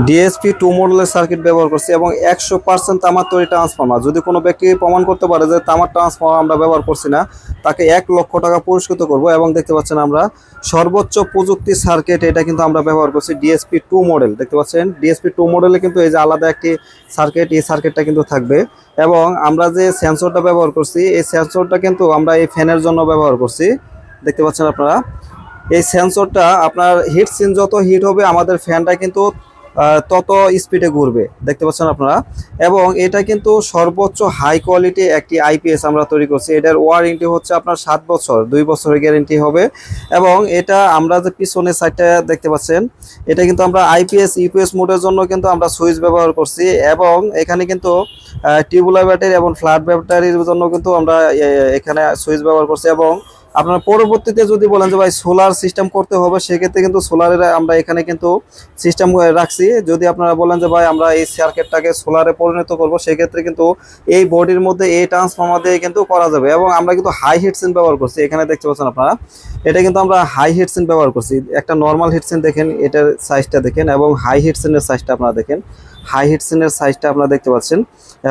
DSP 2 মডেলের circuit ব্যবহার করছি এবং 100% তামার তৈরি ট্রান্সফর্মার। যদি কোনো ব্যক্তি প্রমাণ করতে পারে যে তামার ট্রান্সফর্মার আমরা ব্যবহার করছি না, তাকে 1 লক্ষ টাকা পুরস্কৃত করব। এবং দেখতে পাচ্ছেন আমরা সর্বোচ্চ প্রযুক্তি সার্কিট এটা কিন্তু আমরা ব্যবহার করছি ডিএসপি 2 মডেল। দেখতে পাচ্ছেন ডিএসপি 2 মডেলে কিন্তু এই যে আলাদা একটি সার্কিট, এই সার্কিটটা কিন্তু থাকবে। এবং আমরা যে সেন্সরটা ব্যবহার করছি, এই সেন্সরটা কিন্তু আমরা এই ফ্যানের জন্য ব্যবহার করছি। দেখতে পাচ্ছেন আপনারা এই সেন্সরটা, আপনার হিট সিন যত হিট হবে আমাদের ফ্যানটা কিন্তু তত স্পিডে ঘুরবে। দেখতে পাচ্ছেন আপনারা। এবং এটা কিন্তু সর্বোচ্চ হাই কোয়ালিটি একটি আইপিএস আমরা তৈরি করছি। এটার ওয়ারেন্টি হচ্ছে আপনার 7 বছর, 2 বছরের গ্যারেন্টি হবে। এবং এটা আমরা যে পিছনের সাইডটা দেখতে পাচ্ছেন, এটা কিন্তু আমরা আইপিএস ইউপিএস মোডের জন্য কিন্তু আমরা সুইচ ব্যবহার করছি। এবং এখানে কিন্তু টিউবুলার ব্যাটারি এবং ফ্ল্যাট ব্যাটারির জন্য কিন্তু আমরা এখানে সুইচ ব্যবহার করছি। এবং আপনার পরবর্তীতে যদি বলেন যে ভাই সোলার সিস্টেম করতে হবে, সেক্ষেত্রে কিন্তু সোলারের আমরা এখানে কিন্তু সিস্টেম রাখছি। যদি আপনারা বলেন যে ভাই আমরা এই সার্কিটটাকে সোলারে পরিণত করব, সেক্ষেত্রে কিন্তু এই বডির মধ্যে এই ট্রান্সফর্মার দিয়ে কিন্তু করা যাবে। এবং আমরা কিন্তু হাই হিটসিন ব্যবহার করছি। এখানে দেখতে পাচ্ছেন আপনারা, এটা কিন্তু আমরা হাই হিটসিন ব্যবহার করছি। একটা নর্মাল হিটসিন দেখেন, এটার সাইজটা দেখেন, এবং হাই হিটসিনের সাইজটা আপনারা দেখেন। হাই হিটসিনের সাইজটা আপনারা দেখতে পাচ্ছেন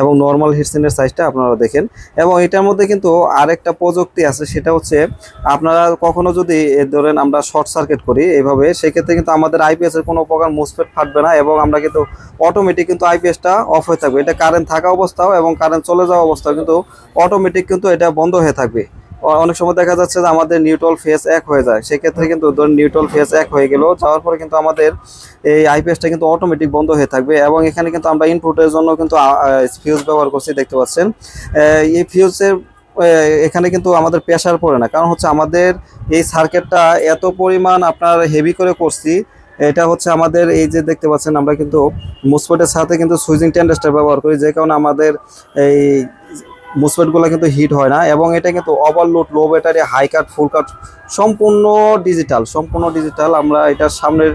এবং নর্মাল হিটসিনের সাইজটা আপনারা দেখেন। এবং এটার মধ্যে কিন্তু আরেকটা প্রযুক্তি আছে, সেটা হচ্ছে আপনারা কখনো যদি ধরেন আমরা শর্ট সার্কিট করি এইভাবে, সেক্ষেত্রে কিন্তু আমাদের আইপিএস এর কোনো প্রকার মুসফেট ফাটবে না এবং আমরা কিন্তু অটোমেটিক কিন্তু আইপিএসটা অফ হয়ে থাকবে। এটা কারেন্ট থাকা অবস্থাও এবং কারেন্ট চলে যাওয়া অবস্থাও কিন্তু অটোমেটিক কিন্তু এটা বন্ধ হয়ে থাকবে। অনেক সময় দেখা যাচ্ছে যে আমাদের নিউট্রাল ফেজ এক হয়ে যায়, সেক্ষেত্রে কিন্তু ধরুন নিউট্রাল ফেজ এক হয়ে গেল, যাওয়ার পরে কিন্তু আমাদের এই আইপিএসটা কিন্তু অটোমেটিক বন্ধ হয়ে থাকবে। এবং এখানে কিন্তু আমরা ইনপুটের জন্য কিন্তু ফিউজ ব্যবহার করছি। দেখতে পাচ্ছেন এই ফিউজের এখানে কিন্তু আমাদের প্রেসার পড়ে না, কারণ হচ্ছে আমাদের এই সার্কিটটা এত পরিমাণ আপনার হেভি করে করছি। এটা হচ্ছে আমাদের এই যে দেখতে পাচ্ছেন আমরা কিন্তু মুসফেটের সাথে কিন্তু সুইচিং ট্রানজিস্টর ব্যবহার করি, যে কারণে আমাদের এই মুসফেটগুলো কিন্তু হিট হয় না। এবং এটা কিন্তু overload, low battery, high cut, full cut সম্পূর্ণ ডিজিটাল। আমরা এটার সামনের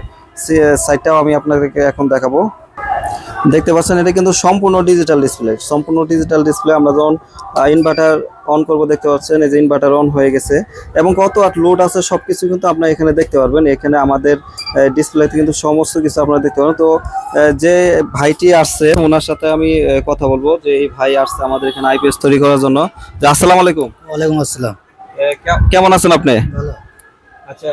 সাইডটাও আমি আপনাদেরকে এখন দেখাবো। দেখতে পাচ্ছেন এটা কিন্তু সম্পূর্ণ ডিজিটাল ডিসপ্লে। আমরা যখন ইনভার্টার অন করব, দেখতে পাচ্ছেন এই যে ইনভার্টার অন হয়ে গেছে এবং কত ওয়াট লোড আছে সবকিছু কিন্তু আপনারা এখানে দেখতে পারবেন। এখানে আমাদের ডিসপ্লেতে কিন্তু সমস্ত কিছু আপনারা দেখতে পারবেন। তো যে ভাইটি আসছে ওনার সাথে আমি কথা বলবো, যে এই ভাই আসছে আমাদের এখানে আইপিএস তৈরি করার জন্য। আসসালামু আলাইকুম। ওয়ালাইকুম আসসালাম। কেমন আছেন আপনি? ভালো। আচ্ছা,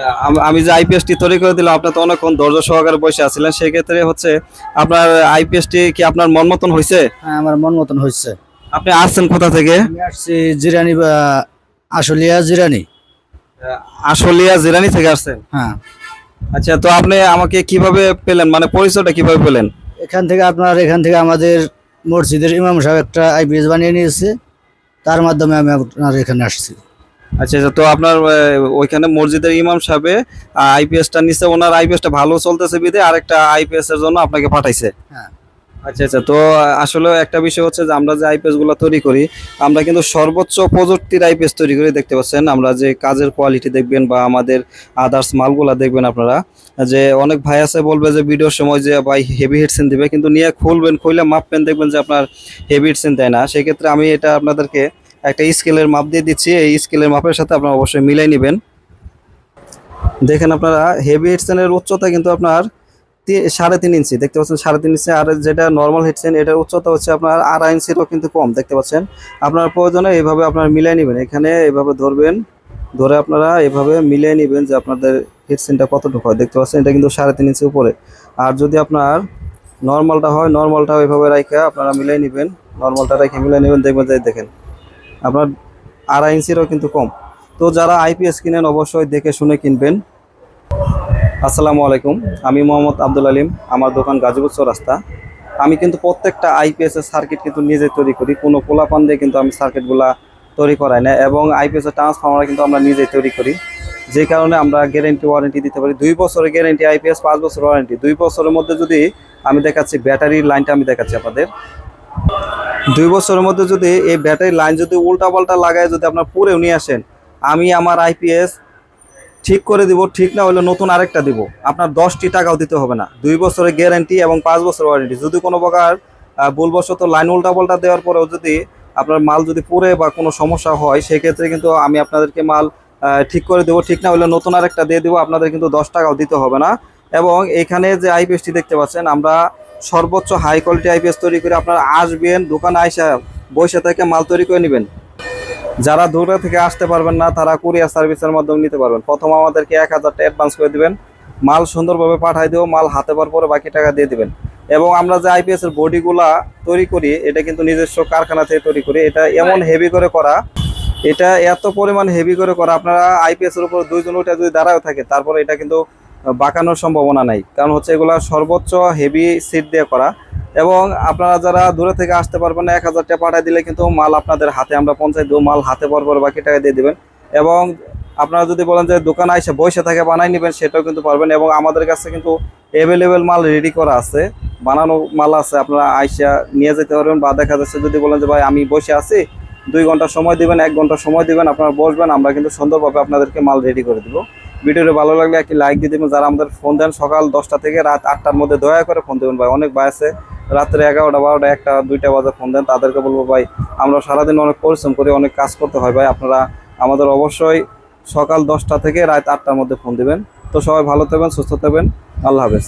আমি যে আইপিএসটি তৈরি করে দিলাম, আপনি তো অনেকক্ষণ ধৈর্য সহকারে বসে আছিলেন, সেক্ষেত্রে হচ্ছে আপনার আইপিএসটি কি আপনার মন মতন হয়েছে? হ্যাঁ, আমার মন মতন হয়েছে। আপনি আসছেন কোথা থেকে? আমি আসছি জিরানি বা আশুলিয়া জিরানি। আশুলিয়া জিরানি থেকে আসছেন? হ্যাঁ। আচ্ছা, তো আপনি আমাকে কিভাবে পেলেন, মানে পরিচয়টা কিভাবে পেলেন? এখান থেকে আমাদের মসজিদের ইমাম সাহেব একটা আইপিএস বানিয়ে নিয়েছে, তার মাধ্যমে আমি আপনার এখানে আসছি। আচ্ছা, তো আপনার ওইখানে মসজিদের ইমাম সাহেব আইপিএসটা নিচ্ছে, ওনার আইপিএসটা ভালো চলতেছে বিধে আরেকটা আইপিএস এর জন্য আপনাকে পাঠাইছে। হ্যাঁ। আচ্ছা, তো আসলে একটা বিষয় হচ্ছে যে আমরা যে আইপিএস গুলো তৈরি করি, আমরা কিন্তু সর্বোচ্চ প্রযুক্তির আইপিএস তৈরি করি। দেখতে পাচ্ছেন আমরা যে কাজের কোয়ালিটি দেখবেন বা আমাদের আদার্স মালগুলা দেখবেন আপনারা, যে অনেক ভাই আছে বলবে যে ভিডিওর সময় যে ভাই হেভি হিটসিন দিবে, কিন্তু নিয়ে খুলে মাপবেন, দেখবেন যে আপনার হেভি হিটসিন দেয় না। সেক্ষেত্রে আমি এটা আপনাদেরকে একটা স্কেলের মাপ দিয়ে দিচ্ছি, এই স্কেলের মাপের সাথে আপনারা অবশ্যই মিলাই নেবেন। দেখেন আপনারা হেভি হিটসেনের উচ্চতা কিন্তু আপনার 3.5 ইঞ্চি। দেখতে পাচ্ছেন 3.5 ইঞ্চি। আর যেটা নর্মাল হিটসেন এটার উচ্চতা হচ্ছে আপনার 2.5 ইঞ্চিরও কিন্তু কম। দেখতে পাচ্ছেন আপনার প্রয়োজনে এইভাবে আপনারা মিলাই নেবেন। এখানে এভাবে ধরবেন, ধরে আপনারা এভাবে মিলিয়ে নেবেন যে আপনাদের হিটসেনটা কতটুকু হয়। দেখতে পাচ্ছেন এটা কিন্তু 3.5 ইঞ্চি উপরে। আর যদি আপনার নর্মালটা হয়, নর্মালটাও এভাবে রাখা আপনারা মিলাই নেবেন, নর্মালটা রেখে মিলাই নেবেন, দেখবেন যে দেখেন আপনার 2.5 ইঞ্চিরও কিন্তু কম। তো যারা আইপিএস কিনেন অবশ্যই দেখে শুনে কিনবেন। আসসালামু আলাইকুম, আমি মোহাম্মদ আব্দুল আলিম, আমার দোকান গাজীপুর চৌরাস্তা। আমি কিন্তু প্রত্যেকটা আইপিএস এর সার্কিট কিন্তু নিজে তৈরি করি, কোনো পোলাপান দিয়ে কিন্তু আমি সার্কিটগুলা তৈরি করাই না। এবং আইপিএস এর ট্রান্সফর্মার কিন্তু আমরা নিজেই তৈরি করি, যে কারণে আমরা গ্যারেন্টি ওয়ারেন্টি দিতে পারি। 2 বছরের গ্যারেন্টি আইপিএস, 5 বছর ওয়ারেন্টি। 2 বছরের মধ্যে যদি আমি দেখাচ্ছি ব্যাটারির লাইনটা, আমি দেখাচ্ছি আপনাদের। 2 বছরের মধ্যে যদি এই ব্যাটারির লাইন যদি উল্টা পাল্টা লাগায় যদি আপনার পুরেও নিয়ে আসেন, আমি আমার আইপিএস ঠিক করে দিব, ঠিক না হলে নতুন আরেকটা দিব, আপনার 10টি টাকাও দিতে হবে না। 2 বছরের গ্যারান্টি এবং 5 বছর ওয়ারেন্টি। যদি কোনো প্রকার ভুলবশত লাইন উল্টা পাল্টা দেওয়ার পরেও যদি আপনার মাল যদি পুড়ে বা কোনো সমস্যা হয়, সেক্ষেত্রে কিন্তু আমি আপনাদেরকে মাল ঠিক করে দেবো, ঠিক না হলে নতুন আরেকটা দিয়ে দেবো, আপনাদের কিন্তু 10 টাকাও দিতে হবে না। এবং এখানে যে আইপিএসটি দেখতে পাচ্ছেন, আমরা সর্বোচ্চ হাই কোয়ালিটি আইপিএস তৈরি করে আপনারা আসবেন, দোকানে আইসা বসে থেকে মাল তৈরি করে নেবেন। যারা দূরে থেকে আসতে পারবেন না তারা কুরিয়ার সার্ভিসের মাধ্যমে নিতে পারবেন। প্রথম আমাদেরকে 1000 টাকা অ্যাডভান্স করে দিবেন, মাল সুন্দরভাবে পাঠাই দেবো, মাল হাতে পাওয়ার পরে বাকি টাকা দিয়ে দিবেন। এবং আমরা যে আইপিএস এর বডিগুলা তৈরি করি এটা কিন্তু নিজস্ব কারখানা থেকে তৈরি করি। এটা এমন হেভি করে করা, এটা এত পরিমাণ হেভি করে করা, আপনারা আইপিএস এর উপর দুইজন উঠে যদি দাঁড়ায় থাকে তারপরে এটা কিন্তু বাঁকানোর সম্ভাবনা নাই, কারণ হচ্ছে এগুলা সর্বোচ্চ হেভি সিট দিয়ে করা। এবং আপনারা যারা দূরে থেকে আসতে পারবেন না, 1000 টাকা পাঠিয়ে দিলে কিন্তু মাল আপনাদের হাতে আমরা পৌঁছাই দেবো, মাল হাতে পাওয়ার পর বাকি টাকা দিয়ে দিবেন। এবং আপনারা যদি বলেন যে দোকানে এসে বসে থেকে বানাই নেবেন, সেটাও কিন্তু পারবেন। এবং আমাদের কাছে কিন্তু অ্যাভেলেবেল মাল রেডি করা আছে, বানানো মাল আছে, আপনারা আইসা নিয়ে যেতে পারবেন। বা দেখা যাচ্ছে যদি বলেন যে ভাই আমি বসে আছি, 2 ঘন্টা সময় দিবেন, 1 ঘন্টা সময় দিবেন, আপনারা বসবেন, আমরা কিন্তু সুন্দরভাবে আপনাদেরকে মাল রেডি করে দেবো। ভিডিওটা ভালো লাগলে একটি লাইক দিয়ে দেবেন। যারা আমাদের ফোন দেন সকাল 10টা থেকে রাত 8টার মধ্যে দয়া করে ফোন দেবেন ভাই। অনেক ভাই আছে রাত্রে 11টা 12টা 1টা 2টা বাজে ফোন দেন, তাদেরকে বলবো ভাই আমরা সারাদিন অনেক পরিশ্রম করি, অনেক কাজ করতে হয় ভাই, আপনারা আমাদের অবশ্যই সকাল 10টা থেকে রাত 8টার মধ্যে ফোন দিবেন। তো সবাই ভালো থাকবেন, সুস্থ থাকবেন, আল্লাহ হাফেজ।